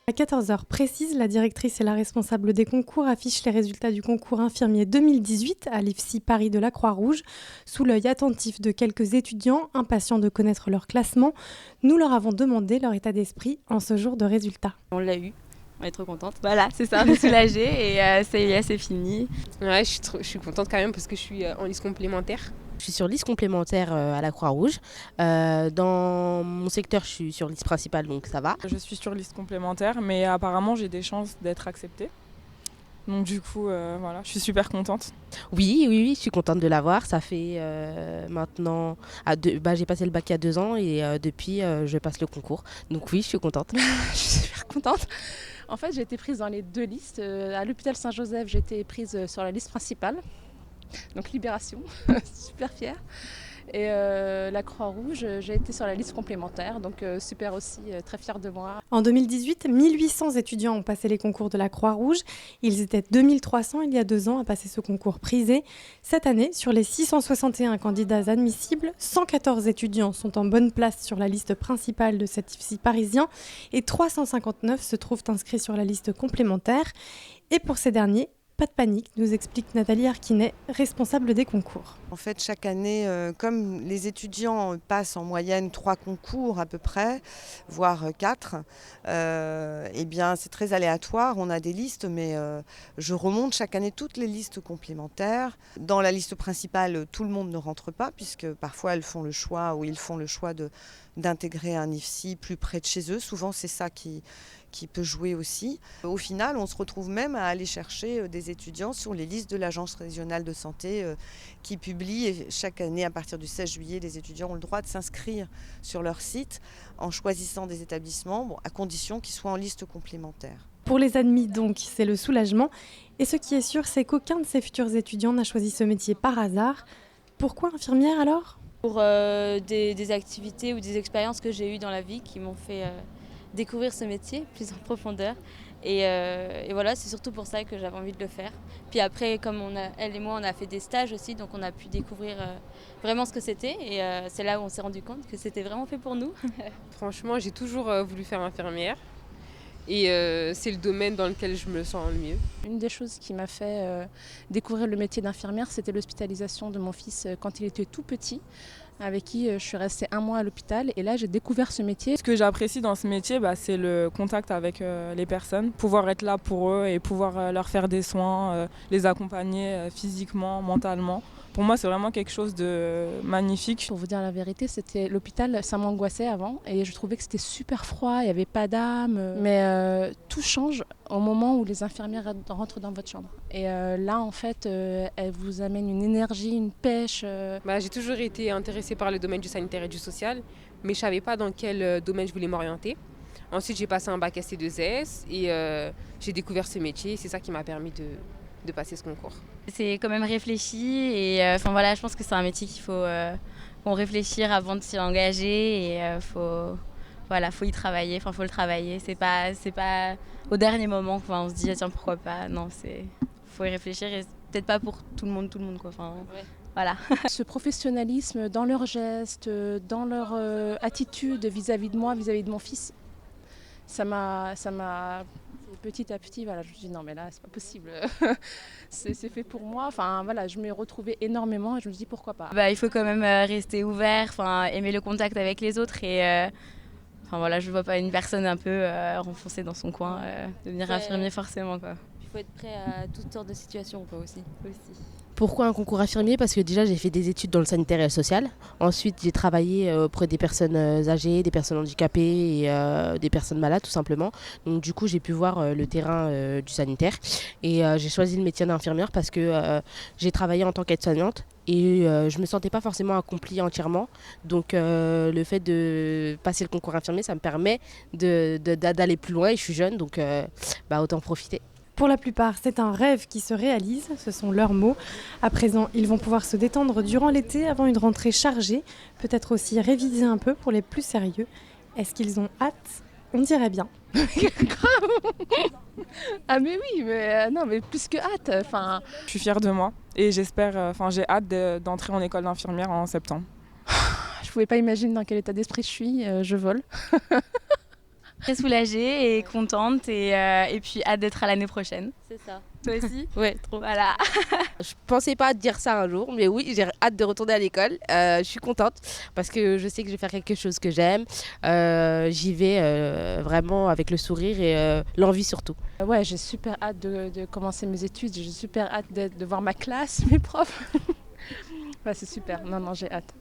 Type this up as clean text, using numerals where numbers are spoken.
À 14 heures précises, la directrice et la responsable des concours affichent les résultats du concours infirmier 2018 à l'IFSI Paris de la Croix-Rouge. Sous l'œil attentif de quelques étudiants, impatients de connaître leur classement, nous leur avons demandé leur état d'esprit en ce jour de résultats. On l'a eu, on est trop contente. Voilà, c'est ça, on est soulagés et ça y est, c'est fini. Ouais, je suis contente quand même parce que je suis en liste complémentaire. Je suis sur liste complémentaire à la Croix-Rouge. Dans mon secteur, je suis sur liste principale, donc ça va. Je suis sur liste complémentaire, mais apparemment j'ai des chances d'être acceptée. Donc du coup, voilà, je suis super contente. Oui, je suis contente de l'avoir. Ça fait maintenant... j'ai passé le bac il y a 2 ans et depuis, je passe le concours. Donc oui, je suis contente. Je suis super contente. En fait, j'ai été prise dans les 2 listes. À l'hôpital Saint-Joseph, j'ai été prise sur la liste principale. Donc Libération, super fière. Et la Croix-Rouge, j'ai été sur la liste complémentaire, donc super aussi, très fière de moi. En 2018, 1800 étudiants ont passé les concours de la Croix-Rouge. Ils étaient 2300 il y a 2 ans à passer ce concours prisé. Cette année, sur les 661 candidats admissibles, 114 étudiants sont en bonne place sur la liste principale de cet IFSI parisien et 359 se trouvent inscrits sur la liste complémentaire. Et pour ces derniers, pas de panique, nous explique Nathalie Arquinet, responsable des concours. En fait, chaque année, comme les étudiants passent en moyenne 3 concours à peu près, voire 4, eh bien c'est très aléatoire. On a des listes, mais je remonte chaque année toutes les listes complémentaires. Dans la liste principale, tout le monde ne rentre pas, puisque parfois elles font le choix ou ils font le choix d'intégrer un IFSI plus près de chez eux. Souvent, c'est ça qui peut jouer aussi. Au final, on se retrouve même à aller chercher des étudiants sur les listes de l'Agence régionale de santé qui publie chaque année, à partir du 16 juillet, les étudiants ont le droit de s'inscrire sur leur site en choisissant des établissements, à condition qu'ils soient en liste complémentaire. Pour les admis, donc, c'est le soulagement. Et ce qui est sûr, c'est qu'aucun de ces futurs étudiants n'a choisi ce métier par hasard. Pourquoi infirmière alors ? Pour des activités ou des expériences que j'ai eues dans la vie qui m'ont fait découvrir ce métier plus en profondeur. Et voilà, c'est surtout pour ça que j'avais envie de le faire. Puis après, comme elle et moi, on a fait des stages aussi, donc on a pu découvrir vraiment ce que c'était. Et c'est là où on s'est rendu compte que c'était vraiment fait pour nous. Franchement, j'ai toujours voulu faire infirmière. Et c'est le domaine dans lequel je me sens le mieux. Une des choses qui m'a fait découvrir le métier d'infirmière, c'était l'hospitalisation de mon fils quand il était tout petit, avec qui je suis restée 1 mois à l'hôpital. Et là, j'ai découvert ce métier. Ce que j'apprécie dans ce métier, c'est le contact avec les personnes, pouvoir être là pour eux et pouvoir leur faire des soins, les accompagner physiquement, mentalement. Pour moi, c'est vraiment quelque chose de magnifique. Pour vous dire la vérité, c'était l'hôpital, ça m'angoissait avant et je trouvais que c'était super froid, il n'y avait pas d'âme. Mais tout change au moment où les infirmières rentrent dans votre chambre. Et là, en fait, elles vous amènent une énergie, une pêche. J'ai toujours été intéressée par le domaine du sanitaire et du social, mais je ne savais pas dans quel domaine je voulais m'orienter. Ensuite, j'ai passé un bac ST2S et j'ai découvert ce métier. C'est ça qui m'a permis de passer ce concours. C'est quand même réfléchi et voilà, je pense que c'est un métier qu'il faut réfléchir avant de s'y engager et faut y travailler, faut le travailler. C'est pas au dernier moment on se dit tiens pourquoi pas. Non, faut y réfléchir et peut-être pas pour tout le monde quoi. Ouais. Voilà. Ce professionnalisme dans leurs gestes, dans leur attitude vis-à-vis de moi, vis-à-vis de mon fils, ça m'a petit à petit, je me dis non mais là c'est pas possible, c'est fait pour moi. Je m'y retrouvais énormément et je me dis pourquoi pas. Il faut quand même rester ouvert, aimer le contact avec les autres et je vois pas une personne un peu renfoncée dans son coin devenir infirmier forcément quoi. Il faut être prêt à toutes sortes de situations aussi. Pourquoi un concours infirmier ? Parce que déjà j'ai fait des études dans le sanitaire et le social. Ensuite j'ai travaillé auprès des personnes âgées, des personnes handicapées et des personnes malades tout simplement. Donc du coup j'ai pu voir le terrain du sanitaire et j'ai choisi le métier d'infirmière parce que j'ai travaillé en tant qu'aide-soignante et je me sentais pas forcément accomplie entièrement. Donc le fait de passer le concours infirmier, ça me permet d'aller plus loin et je suis jeune donc autant profiter. Pour la plupart, c'est un rêve qui se réalise, ce sont leurs mots. À présent, ils vont pouvoir se détendre durant l'été avant une rentrée chargée, peut-être aussi réviser un peu pour les plus sérieux. Est-ce qu'ils ont hâte ? On dirait bien. Ah mais oui, mais plus que hâte. Je suis fière de moi et j'ai hâte d'entrer en école d'infirmière en septembre. Je pouvais pas imaginer dans quel état d'esprit je suis, je vole. Très soulagée et contente et puis hâte d'être à l'année prochaine. C'est ça. Toi aussi? Ouais, trop. Voilà. Je pensais pas dire ça un jour, mais oui, j'ai hâte de retourner à l'école. Je suis contente parce que je sais que je vais faire quelque chose que j'aime. J'y vais vraiment avec le sourire et l'envie surtout. Ouais, j'ai super hâte de commencer mes études. J'ai super hâte de voir ma classe, mes profs. Ouais, c'est super. Non, j'ai hâte.